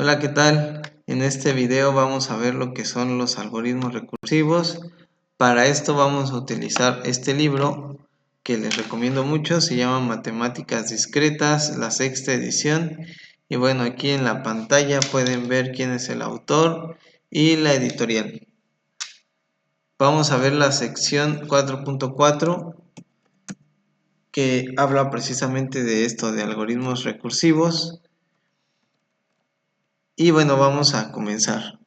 Hola, ¿qué tal? En este video vamos a ver lo que son los algoritmos recursivos. Para esto vamos a utilizar este libro que les recomiendo mucho, se llama Matemáticas Discretas, la sexta edición. Y bueno, aquí en la pantalla pueden ver quién es el autor y la editorial. Vamos a ver la sección 4.4 que habla precisamente de esto, de algoritmos recursivos. Y bueno, vamos a comenzar.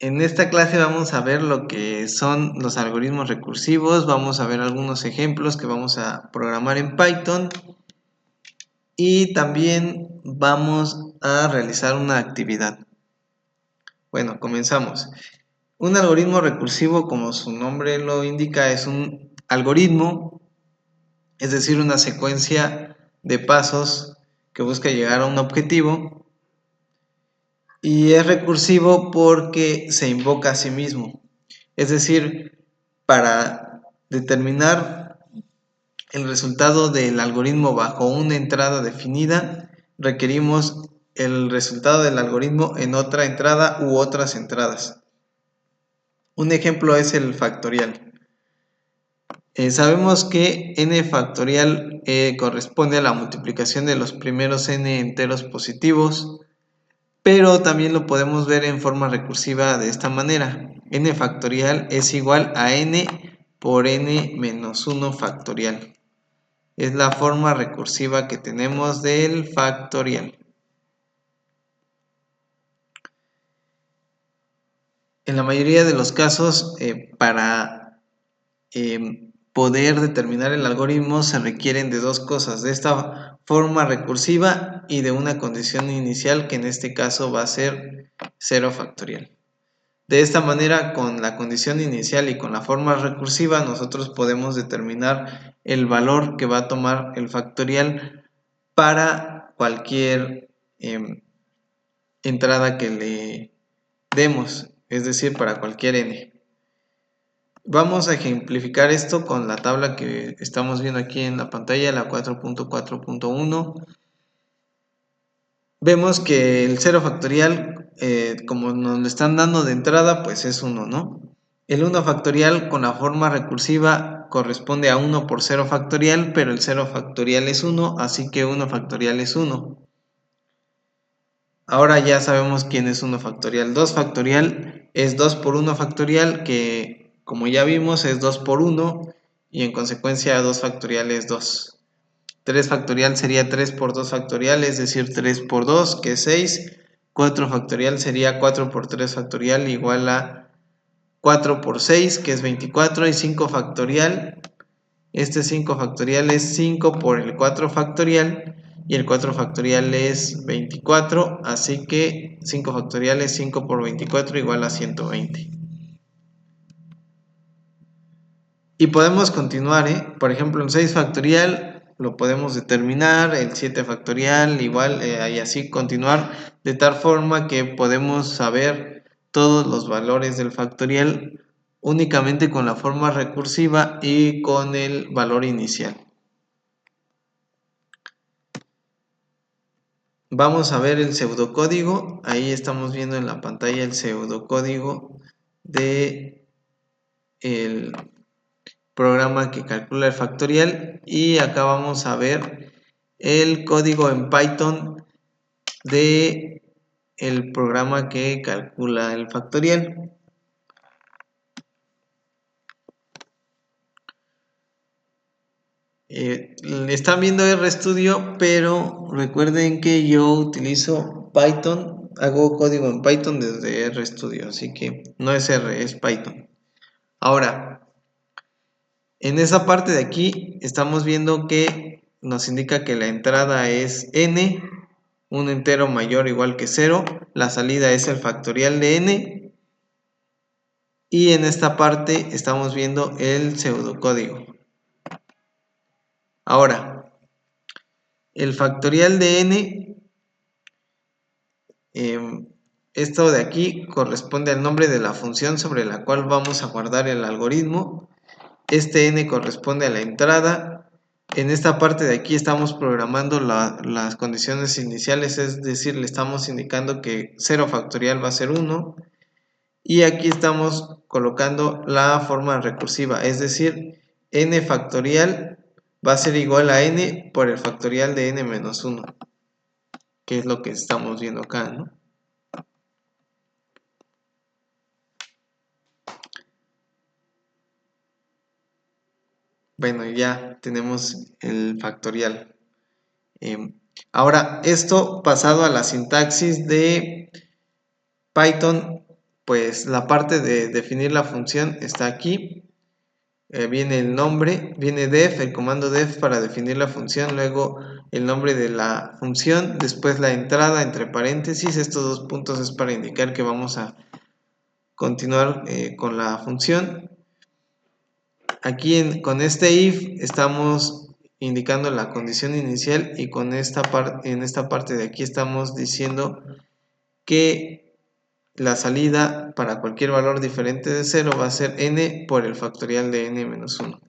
En esta clase vamos a ver lo que son los algoritmos recursivos, vamos a ver algunos ejemplos que vamos a programar en Python y también vamos a realizar una actividad. Bueno, comenzamos. Un algoritmo recursivo, como su nombre lo indica, es un algoritmo, es decir, una secuencia de pasos que busca llegar a un objetivo. Y es recursivo porque se invoca a sí mismo. Es decir, para determinar el resultado del algoritmo bajo una entrada definida, requerimos el resultado del algoritmo en otra entrada u otras entradas. Un ejemplo es el factorial. Sabemos que n factorial corresponde a la multiplicación de los primeros n enteros positivos, pero también lo podemos ver en forma recursiva de esta manera. N factorial es igual a n por n menos 1 factorial. Es la forma recursiva que tenemos del factorial. En la mayoría de los casos, para poder determinar el algoritmo se requieren de dos cosas, de esta forma recursiva y de una condición inicial que en este caso va a ser 0 factorial. De esta manera, con la condición inicial y con la forma recursiva, nosotros podemos determinar el valor que va a tomar el factorial para cualquier entrada que le demos, es decir, para cualquier n. Vamos a ejemplificar esto con la tabla que estamos viendo aquí en la pantalla, la 4.4.1. Vemos que el 0 factorial, como nos lo están dando de entrada, pues es 1, ¿no? El 1 factorial con la forma recursiva corresponde a 1 por 0 factorial, pero el 0 factorial es 1, así que 1 factorial es 1. Ahora ya sabemos quién es 1 factorial. 2 factorial es 2 por 1 factorial, que como ya vimos es 2 por 1, y en consecuencia 2 factorial es 2. 3 factorial sería 3 por 2 factorial, es decir, 3 por 2, que es 6. 4 factorial sería 4 por 3 factorial, igual a 4 por 6, que es 24. Y 5 factorial, este 5 factorial es 5 por el 4 factorial, y el 4 factorial es 24, así que 5 factorial es 5 por 24 igual a 120. Y podemos continuar, por ejemplo, el 6 factorial lo podemos determinar, el 7 factorial igual, y así continuar, de tal forma que podemos saber todos los valores del factorial únicamente con la forma recursiva y con el valor inicial. Vamos a ver el pseudocódigo. Ahí estamos viendo en la pantalla el pseudocódigo de el programa que calcula el factorial, y acá vamos a ver el código en Python de el programa que calcula el factorial. Están viendo RStudio, pero recuerden que yo utilizo Python, hago código en Python desde RStudio, así que no es R, es Python. Ahora, en esa parte de aquí estamos viendo que nos indica que la entrada es n, un entero mayor o igual que 0, la salida es el factorial de n, y en esta parte estamos viendo el pseudocódigo. Ahora, el factorial de n, esto de aquí corresponde al nombre de la función sobre la cual vamos a guardar el algoritmo. Este n corresponde a la entrada, En esta parte de aquí estamos programando las condiciones iniciales, es decir, le estamos indicando que 0 factorial va a ser 1 y aquí estamos colocando la forma recursiva, es decir, n factorial va a ser igual a n por el factorial de n menos 1, que es lo que estamos viendo acá, ¿no? Bueno, ya tenemos el factorial. Ahora, esto pasado a la sintaxis de Python, pues la parte de definir la función está aquí. Viene el nombre, viene def, el comando def para definir la función, luego el nombre de la función, después la entrada entre paréntesis. Estos dos puntos es para indicar que vamos a continuar con la función. Aquí con este if estamos indicando la condición inicial y con en esta parte de aquí estamos diciendo que la salida para cualquier valor diferente de 0 va a ser n por el factorial de n menos 1.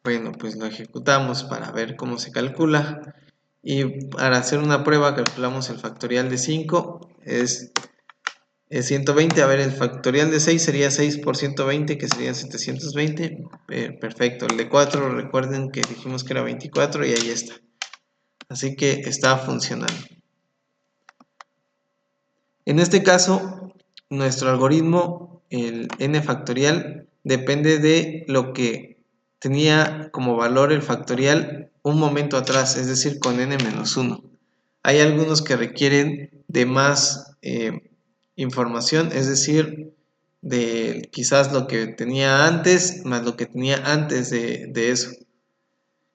Bueno, pues lo ejecutamos para ver cómo se calcula. Y para hacer una prueba calculamos el factorial de 5, es 120. A ver, el factorial de 6 sería 6 por 120, que serían 720. Perfecto. El de 4, recuerden que dijimos que era 24 y ahí está. Así que está funcionando. En este caso, nuestro algoritmo, el n factorial, depende de lo que tenía como valor el factorial un momento atrás, es decir, con n-1. Hay algunos que requieren de más información, es decir, de quizás lo que tenía antes más lo que tenía antes de eso,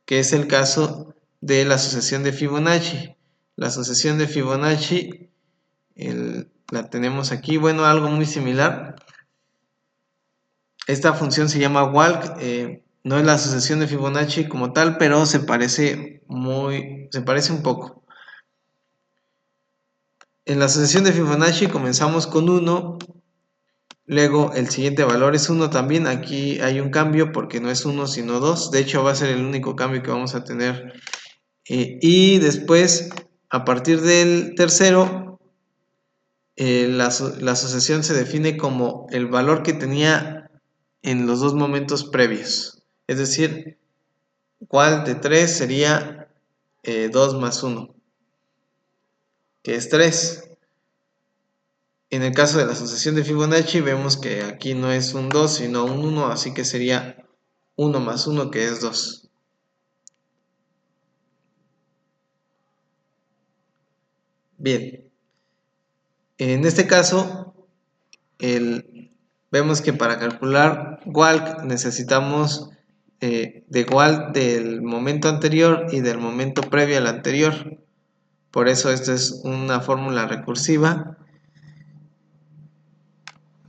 que es el caso de la sucesión de Fibonacci. La sucesión de Fibonacci la tenemos aquí, bueno, algo muy similar. Esta función se llama walk, no es la sucesión de Fibonacci como tal, pero se parece un poco. En la sucesión de Fibonacci comenzamos con 1, luego el siguiente valor es 1 también. Aquí hay un cambio porque no es 1 sino 2, de hecho va a ser el único cambio que vamos a tener. Y después, a partir del tercero, la sucesión se define como el valor que tenía en los dos momentos previos. Es decir, cuál de 3 sería 2 más 1, que es 3. En el caso de la sucesión de Fibonacci vemos que aquí no es un 2 sino un 1, así que sería 1 más 1, que es 2. Bien, en este caso vemos que para calcular walk necesitamos de walk del momento anterior y del momento previo al anterior. Por eso esta es una fórmula recursiva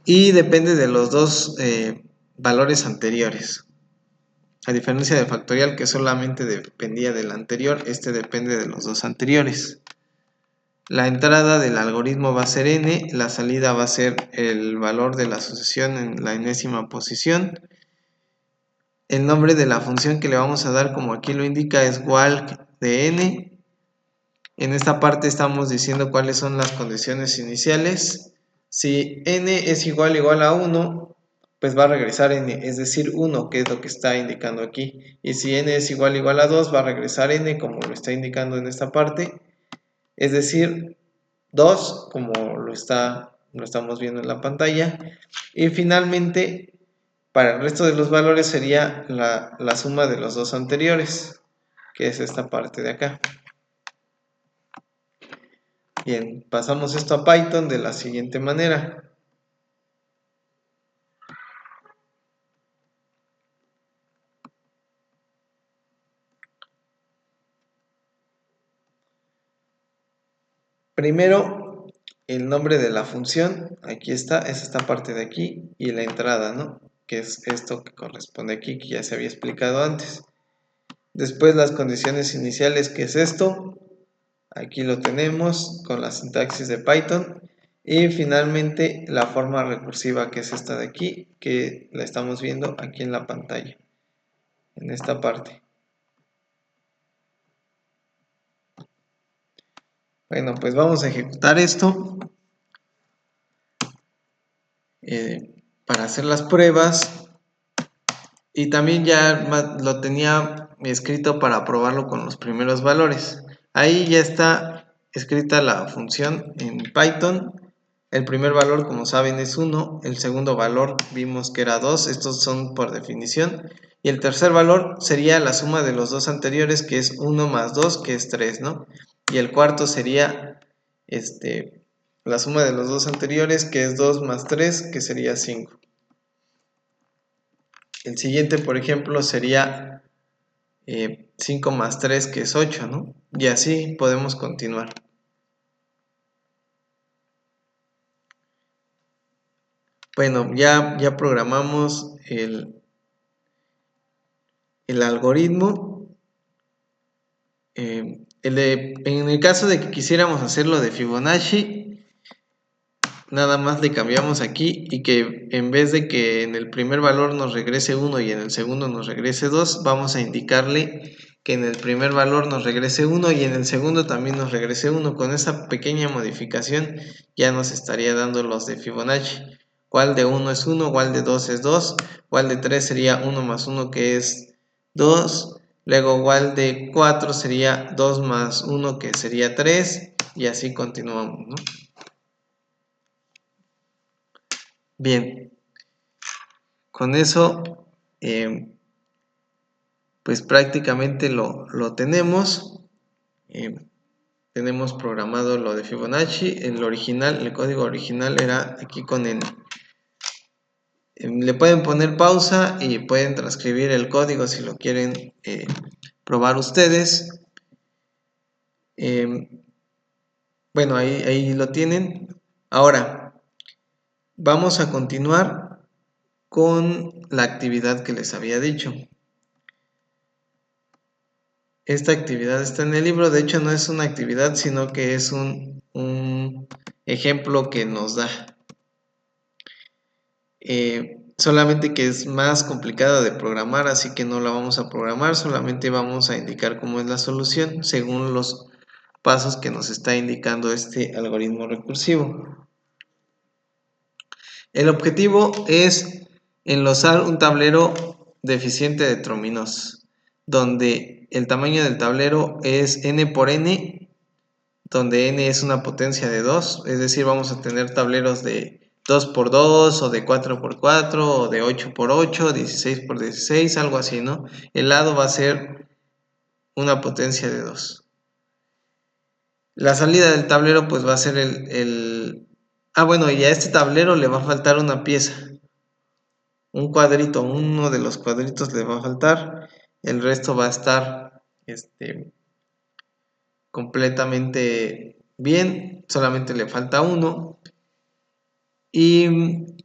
y depende de los dos valores anteriores. A diferencia de factorial, que solamente dependía del anterior, este depende de los dos anteriores. La entrada del algoritmo va a ser n, la salida va a ser el valor de la sucesión en la enésima posición. El nombre de la función que le vamos a dar, como aquí lo indica, es walk de n. En esta parte estamos diciendo cuáles son las condiciones iniciales. Si n es igual a 1, pues va a regresar n, es decir, 1, que es lo que está indicando aquí. Y si n es igual a 2, va a regresar n, como lo está indicando en esta parte. Es decir, 2, como lo estamos viendo en la pantalla. Y finalmente, para el resto de los valores sería la suma de los dos anteriores, que es esta parte de acá. Bien, pasamos esto a Python de la siguiente manera. Primero, el nombre de la función, aquí está, es esta parte de aquí, y la entrada, ¿no? Que es esto que corresponde aquí, que ya se había explicado antes. Después las condiciones iniciales, que es esto, aquí lo tenemos con la sintaxis de Python. Y finalmente la forma recursiva, que es esta de aquí, que la estamos viendo aquí en la pantalla, en esta parte. Bueno, pues vamos a ejecutar esto para hacer las pruebas. Y también ya lo tenía escrito para probarlo con los primeros valores. Ahí ya está escrita la función en Python. El primer valor, como saben, es 1. El segundo valor vimos que era 2. Estos son por definición. Y el tercer valor sería la suma de los dos anteriores, que es 1 más 2, que es 3, ¿no? Y el cuarto sería la suma de los dos anteriores, que es 2 más 3, que sería 5. El siguiente, por ejemplo, sería 5 más 3, que es 8, ¿no? Y así podemos continuar. Bueno, ya programamos el algoritmo. En el caso de que quisiéramos hacerlo de Fibonacci, nada más le cambiamos aquí y que en vez de que en el primer valor nos regrese 1 y en el segundo nos regrese 2, vamos a indicarle que en el primer valor nos regrese 1 y en el segundo también nos regrese 1. Con esa pequeña modificación ya nos estaría dando los de Fibonacci. ¿Cuál de 1 es 1? ¿Cuál de 2 es 2? ¿Cuál de 3 sería 1 más 1, que es 2? Luego igual de 4 sería 2 más 1, que sería 3, y así continuamos, ¿no? Bien, con eso pues prácticamente lo tenemos. Tenemos programado lo de Fibonacci. El código original era aquí con el... le pueden poner pausa y pueden transcribir el código si lo quieren probar ustedes. Bueno, ahí lo tienen. Ahora, vamos a continuar con la actividad que les había dicho. Esta actividad está en el libro. De hecho, no es una actividad, sino que es un ejemplo que nos da. Solamente que es más complicada de programar, así que no la vamos a programar, solamente vamos a indicar cómo es la solución según los pasos que nos está indicando este algoritmo recursivo. El objetivo es enlazar un tablero deficiente de Trominos, donde el tamaño del tablero es n por n, donde n es una potencia de 2, es decir, vamos a tener tableros de 2 por 2 o de 4 por 4 o de 8 por 8, 16 por 16, algo así, ¿no? El lado va a ser una potencia de 2. La salida del tablero pues va a ser bueno, y a este tablero le va a faltar una pieza, un cuadrito, uno de los cuadritos le va a faltar, el resto va a estar completamente bien, solamente le falta uno. Y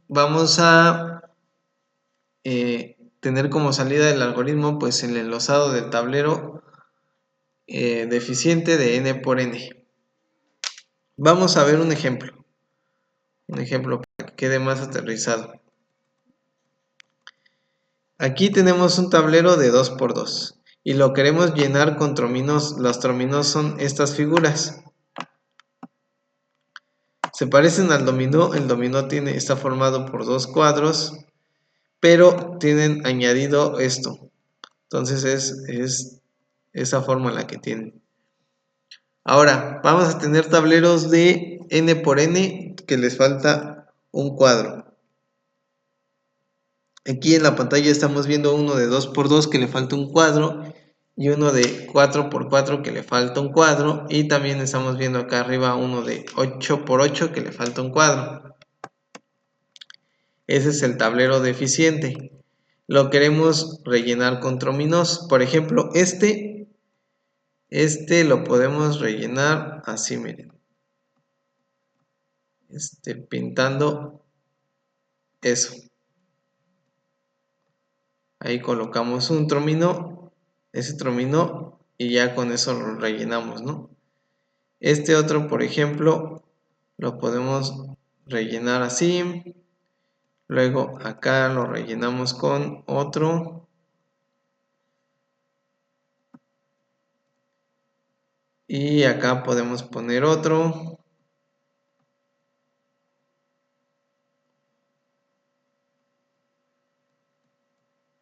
vamos a tener como salida del algoritmo pues el enlazado del tablero deficiente de n por n. Vamos a ver un ejemplo para que quede más aterrizado. Aquí tenemos un tablero de 2 por 2 y lo queremos llenar con trominos. Los trominos son estas figuras. Se parecen al dominó. El dominó está formado por dos cuadros, pero tienen añadido esto. Entonces es esa forma la que tienen. Ahora, vamos a tener tableros de n por n que les falta un cuadro. Aquí en la pantalla estamos viendo uno de 2 por 2 que le falta un cuadro y uno de 4 por 4 que le falta un cuadro, y también estamos viendo acá arriba uno de 8 por 8 que le falta un cuadro. Ese es el tablero deficiente. Lo queremos rellenar con trominos. Por ejemplo, este lo podemos rellenar así, miren. Pintando eso. Ahí colocamos un tromino, ese tromino, y ya con eso lo rellenamos, ¿no? Este otro, por ejemplo, lo podemos rellenar así. Luego acá lo rellenamos con otro. Y acá podemos poner otro.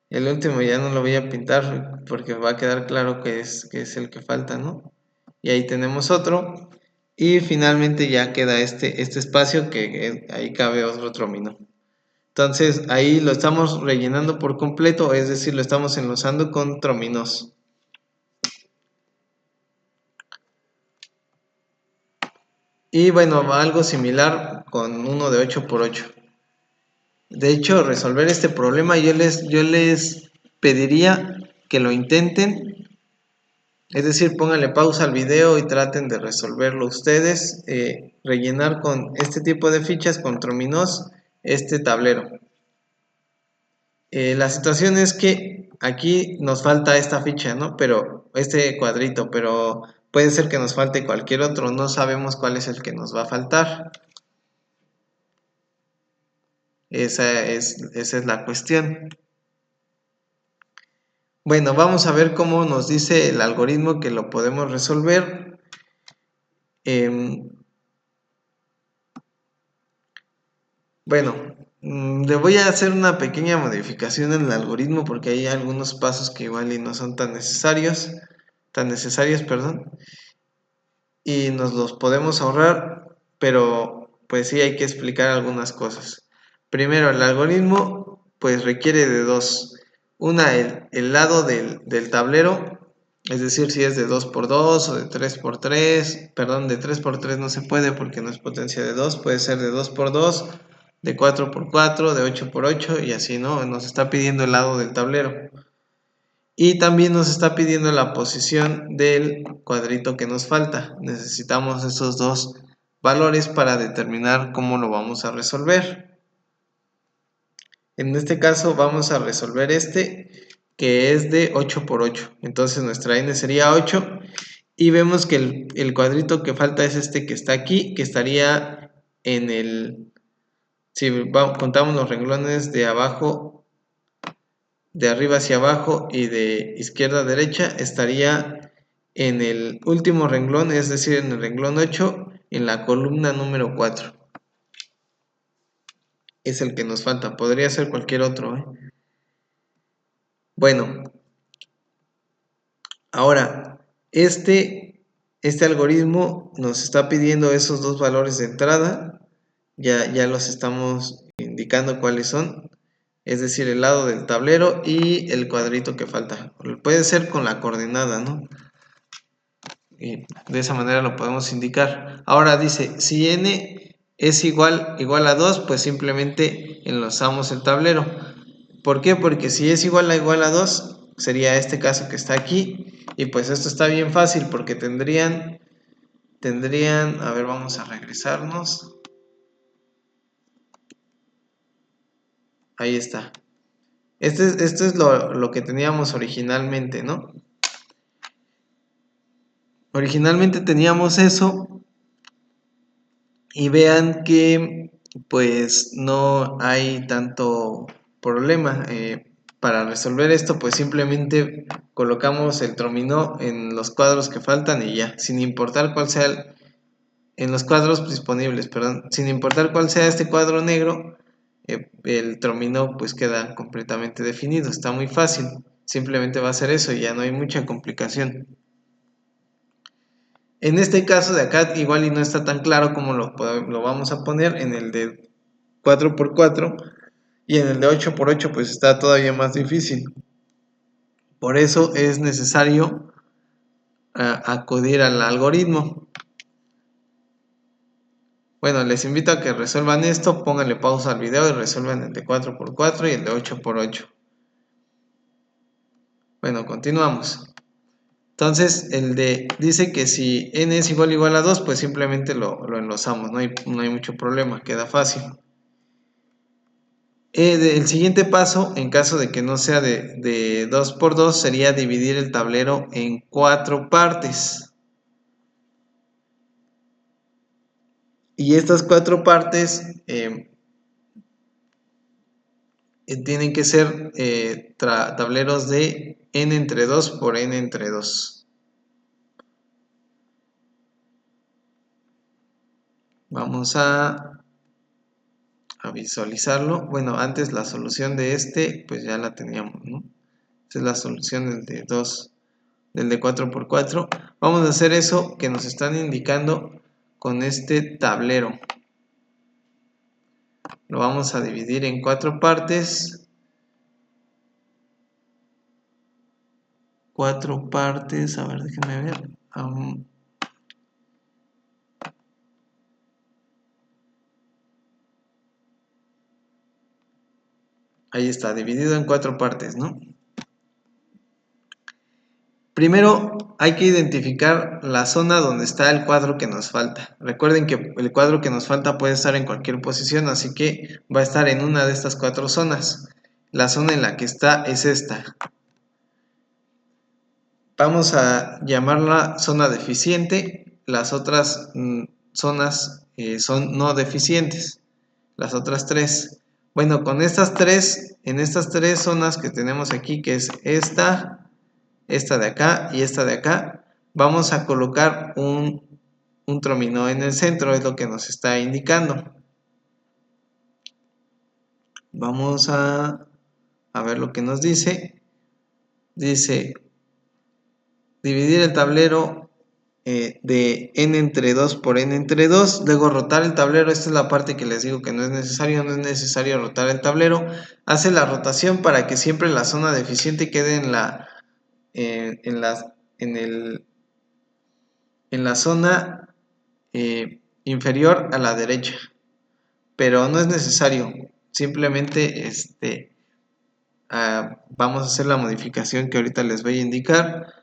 El último ya no lo voy a pintar porque va a quedar claro que es el que falta, ¿no? Y ahí tenemos otro. Y finalmente ya queda este espacio que ahí cabe otro tromino. Entonces ahí lo estamos rellenando por completo, es decir, lo estamos enlazando con trominos. Y bueno, algo similar con uno de 8×8. De hecho, resolver este problema yo les pediría que lo intenten. Es decir, pónganle pausa al video y traten de resolverlo ustedes. Rellenar con este tipo de fichas, con trominos, este tablero. La situación es que aquí nos falta esta ficha, ¿no? Pero este cuadrito, pero puede ser que nos falte cualquier otro. No sabemos cuál es el que nos va a faltar. Esa es la cuestión. Bueno, vamos a ver cómo nos dice el algoritmo que lo podemos resolver. Bueno, le voy a hacer una pequeña modificación en el algoritmo porque hay algunos pasos que igual y no son tan necesarios, perdón, y nos los podemos ahorrar, pero pues sí hay que explicar algunas cosas. Primero, el algoritmo pues requiere de dos. Una, el lado del tablero, es decir, si es de 2×2 o de 3×3, perdón, de 3×3 no se puede porque no es potencia de 2, puede ser de 2×2, de 4×4, de 8×8 y así, ¿no? Nos está pidiendo el lado del tablero. Y también nos está pidiendo la posición del cuadrito que nos falta. Necesitamos esos dos valores para determinar cómo lo vamos a resolver. En este caso vamos a resolver este que es de 8×8. Entonces nuestra n sería 8 y vemos que el cuadrito que falta es este que está aquí, que estaría en el... Si contamos los renglones de abajo, de arriba hacia abajo y de izquierda a derecha, estaría en el último renglón, es decir, en el renglón 8, en la columna número 4. Es el que nos falta, podría ser cualquier otro, ¿eh? Bueno, ahora, este algoritmo nos está pidiendo esos dos valores de entrada, ya los estamos indicando cuáles son, es decir, el lado del tablero y el cuadrito que falta. Puede ser con la coordenada, ¿no? Y de esa manera lo podemos indicar. Ahora dice, si n es igual a 2, pues simplemente enlazamos el tablero. ¿Por qué? Porque si es igual a 2, sería este caso que está aquí. Y pues esto está bien fácil porque tendrían, a ver, vamos a regresarnos. Ahí está. Esto es lo que teníamos originalmente, ¿no? Originalmente teníamos eso. Y vean que pues no hay tanto problema. Para resolver esto pues simplemente colocamos el trominó en los cuadros que faltan y ya, sin importar cuál sea en los cuadros disponibles, perdón, sin importar cuál sea este cuadro negro, el trominó pues queda completamente definido, está muy fácil, simplemente va a ser eso y ya no hay mucha complicación. En este caso de acá igual y no está tan claro cómo lo vamos a poner en el de 4×4 y en el de 8×8 pues está todavía más difícil. Por eso es necesario acudir al algoritmo. Bueno, les invito a que resuelvan esto, pónganle pausa al video y resuelvan el de 4×4 y el de 8×8. Bueno, continuamos. Entonces, dice que si n es igual a 2, pues simplemente lo enlazamos, no hay mucho problema, queda fácil. El siguiente paso, en caso de que no sea de 2×2, sería dividir el tablero en 4 partes. Y estas 4 partes tienen que ser tableros de n entre 2 por n entre 2. Vamos a visualizarlo. Bueno, antes la solución de este, pues ya la teníamos, ¿no? Esta es la solución del de 4 por 4. Vamos a hacer eso que nos están indicando con este tablero. Lo vamos a dividir en 4 partes. 4 partes, a ver, déjenme ver. Ahí está, dividido en 4 partes, ¿no? Primero hay que identificar la zona donde está el cuadro que nos falta. Recuerden que el cuadro que nos falta puede estar en cualquier posición, así que va a estar en una de estas 4 zonas. La zona en la que está es esta. Vamos a llamarla zona deficiente. Las otras zonas son no deficientes. Las otras 3. Bueno, con estas 3, en estas 3 zonas que tenemos aquí, que es esta de acá y esta de acá, vamos a colocar un trominó en el centro, es lo que nos está indicando. Vamos a ver lo que nos dice. Dice, dividir el tablero de n entre 2 por n entre 2, luego rotar el tablero. Esta es la parte que les digo que no es necesario rotar el tablero. Hace la rotación para que siempre la zona deficiente quede en la zona inferior a la derecha, pero no es necesario. Simplemente vamos a hacer la modificación que ahorita les voy a indicar.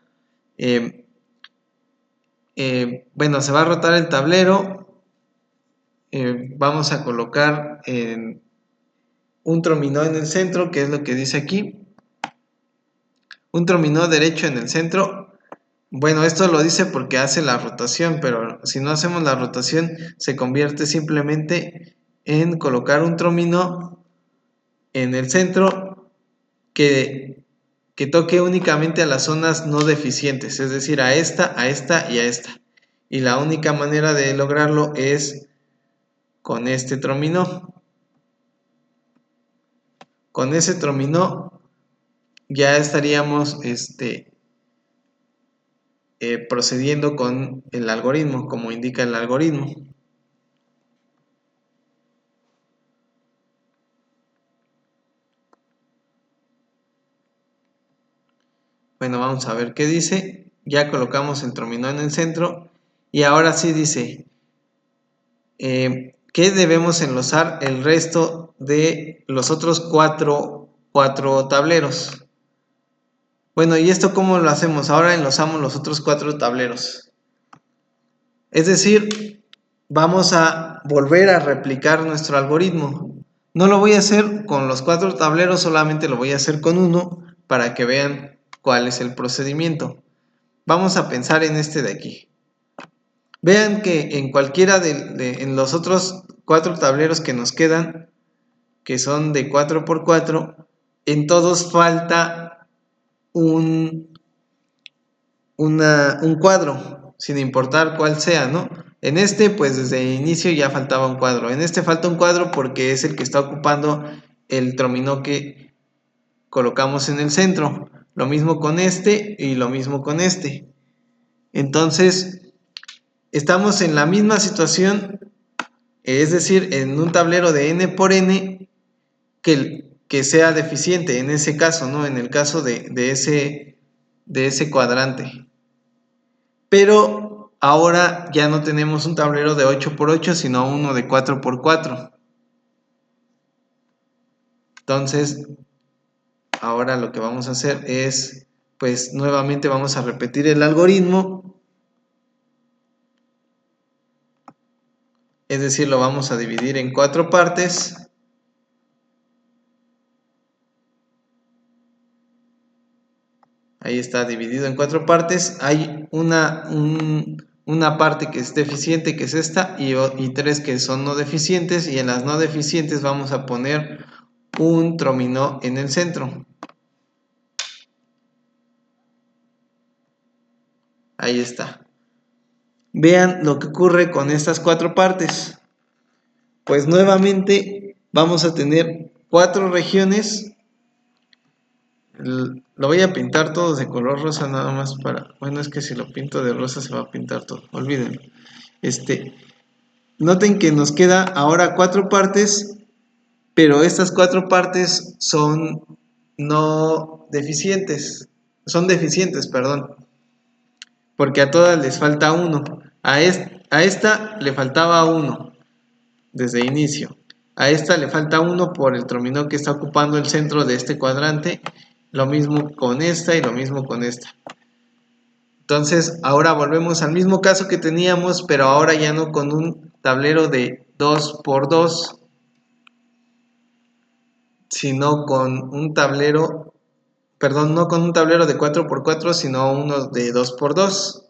Bueno, se va a rotar el tablero. Vamos a colocar un trominó en el centro, que es lo que dice aquí. Un trominó derecho en el centro. Bueno, esto lo dice porque hace la rotación, pero si no hacemos la rotación, se convierte simplemente en colocar un trominó en el centro que toque únicamente a las zonas no deficientes, es decir, a esta y a esta. Y la única manera de lograrlo es con este trominó. Con ese trominó ya estaríamos procediendo con el algoritmo, como indica el algoritmo. Bueno, vamos a ver qué dice. Ya colocamos el trominó en el centro y ahora sí dice que debemos enlazar el resto de los otros cuatro tableros. Bueno, ¿y esto cómo lo hacemos? Ahora enlazamos los otros 4 tableros. Es decir, vamos a volver a replicar nuestro algoritmo. No lo voy a hacer con los 4 tableros, solamente lo voy a hacer con uno para que vean cuál es el procedimiento. Vamos a pensar en este de aquí. Vean que en cualquiera en los otros 4 tableros que nos quedan, que son de 4 por 4, en todos falta un cuadro, sin importar cuál sea, ¿no? En este, pues desde el inicio ya faltaba un cuadro. En este falta un cuadro porque es el que está ocupando el trominó que colocamos en el centro. Lo mismo con este y lo mismo con este. Entonces, estamos en la misma situación, es decir, en un tablero de n por n que sea deficiente en ese caso, ¿no? En el caso de ese cuadrante. Pero ahora ya no tenemos un tablero de 8 por 8, sino uno de 4 por 4. Entonces, ahora lo que vamos a hacer es, pues nuevamente vamos a repetir el algoritmo. Es decir, lo vamos a dividir en 4 partes. Ahí está dividido en 4 partes. Hay un una parte que es deficiente, que es esta, y 3 que son no deficientes, y en las no deficientes vamos a poner un trominó en el centro. Ahí está. Vean lo que ocurre con estas 4 partes. Pues nuevamente vamos a tener 4 regiones. Lo voy a pintar todos de color rosa nada más para... Bueno, es que si lo pinto de rosa se va a pintar todo. Olvídenlo. Noten que nos queda ahora 4 partes, pero estas 4 partes son no deficientes. Son deficientes, perdón. Porque a todas les falta 1. A esta le faltaba 1 desde inicio. A esta le falta 1 por el trominó que está ocupando el centro de este cuadrante. Lo mismo con esta y lo mismo con esta. Entonces ahora volvemos al mismo caso que teníamos, pero ahora ya no con un tablero de 2×2, sino con un tablero, perdón, no con un tablero de 4×4, sino uno de 2×2.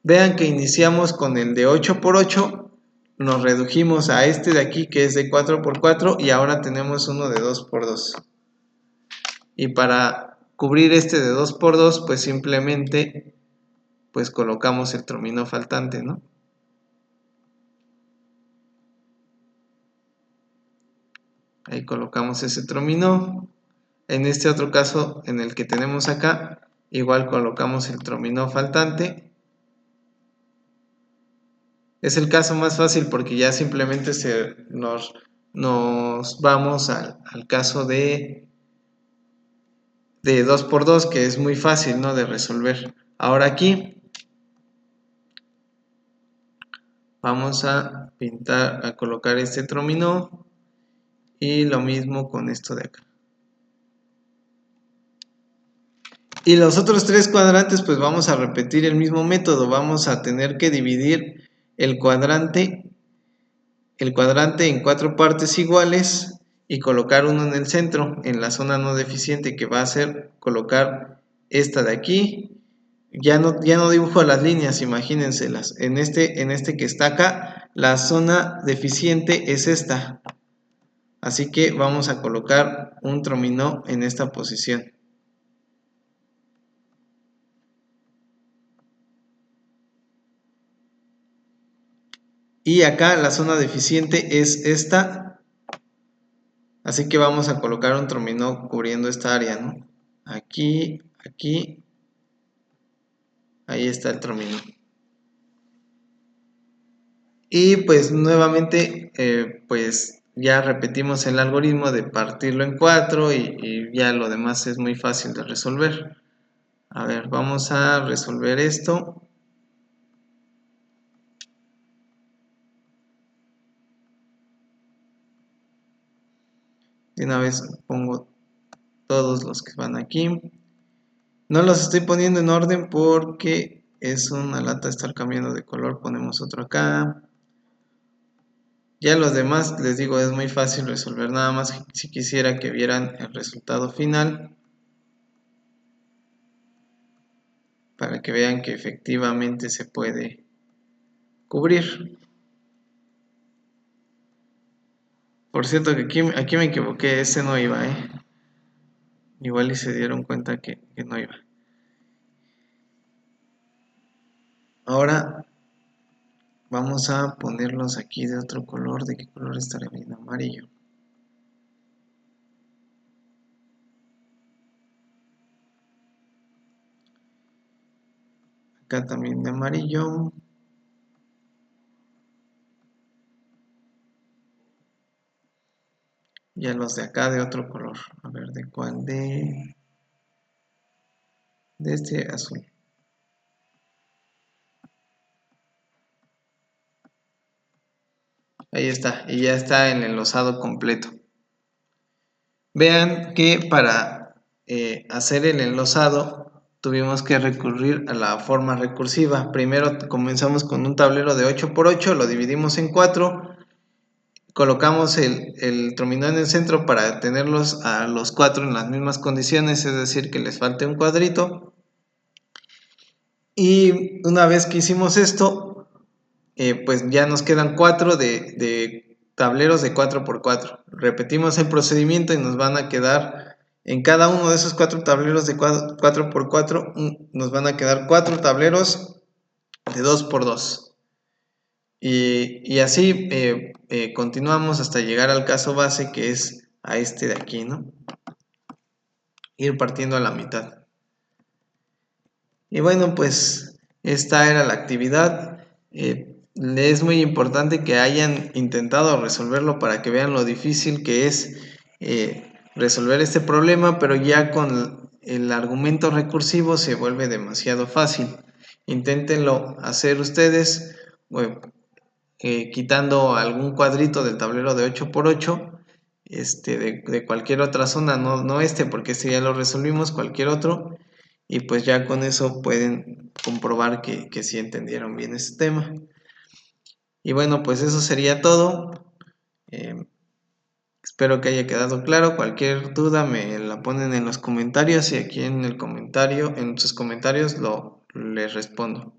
Vean que iniciamos con el de 8×8, nos redujimos a este de aquí que es de 4×4 y ahora tenemos uno de 2×2. Y para cubrir este de 2×2, pues simplemente pues colocamos el trominó faltante, ¿no? Ahí colocamos ese trominó. En este otro caso, en el que tenemos acá, igual colocamos el trominó faltante. Es el caso más fácil porque ya simplemente nos vamos al caso de 2×2, que es muy fácil, ¿no?, de resolver. Ahora aquí vamos a pintar, a colocar este trominó y lo mismo con esto de acá. Y los otros 3 cuadrantes pues vamos a repetir el mismo método. Vamos a tener que dividir el cuadrante en 4 partes iguales y colocar uno en el centro, en la zona no deficiente, que va a ser colocar esta de aquí. Ya no dibujo las líneas, imagínenselas. En este que está acá, la zona deficiente es esta. Así que vamos a colocar un trominó en esta posición. Y acá la zona deficiente es esta. Así que vamos a colocar un trominó cubriendo esta área, ¿no? Aquí, aquí. Ahí está el trominó. Y pues nuevamente, pues ya repetimos el algoritmo de partirlo en 4 y ya lo demás es muy fácil de resolver. A ver, vamos a resolver esto. De una vez pongo todos los que van aquí. No los estoy poniendo en orden porque es una lata estar cambiando de color. Ponemos otro acá. Ya los demás, les digo, es muy fácil resolver. Nada más si quisiera que vieran el resultado final, para que vean que efectivamente se puede cubrir. Por cierto que aquí me equivoqué, ese no iba, igual y se dieron cuenta que no iba. Ahora vamos a ponerlos aquí de otro color. ¿De qué color estará bien? Amarillo. Acá también de amarillo. Y a los de acá de otro color. A ver, ¿de cuál? De este azul. Ahí está, y ya está el enlosado completo. Vean que para hacer el enlosado tuvimos que recurrir a la forma recursiva. Primero comenzamos con un tablero de 8×8, lo dividimos en 4, colocamos el trominó en el centro para tenerlos a los 4 en las mismas condiciones, es decir, que les falte un cuadrito. Y una vez que hicimos esto, pues ya nos quedan 4 de tableros de 4x4. Repetimos el procedimiento y nos van a quedar, en cada uno de esos 4 tableros de 4x4, nos van a quedar 4 tableros de 2x2. Y así continuamos hasta llegar al caso base, que es a este de aquí, ¿no? Ir partiendo a la mitad. Y bueno, pues esta era la actividad. Es muy importante que hayan intentado resolverlo para que vean lo difícil que es resolver este problema, pero ya con el argumento recursivo se vuelve demasiado fácil. Inténtenlo hacer ustedes, quitando algún cuadrito del tablero de 8x8, de cualquier otra zona, no este, porque este ya lo resolvimos, cualquier otro, y pues ya con eso pueden comprobar que sí entendieron bien este tema. Y bueno, pues eso sería todo. Espero que haya quedado claro. Cualquier duda me la ponen en los comentarios y aquí en el comentario, en sus comentarios les respondo.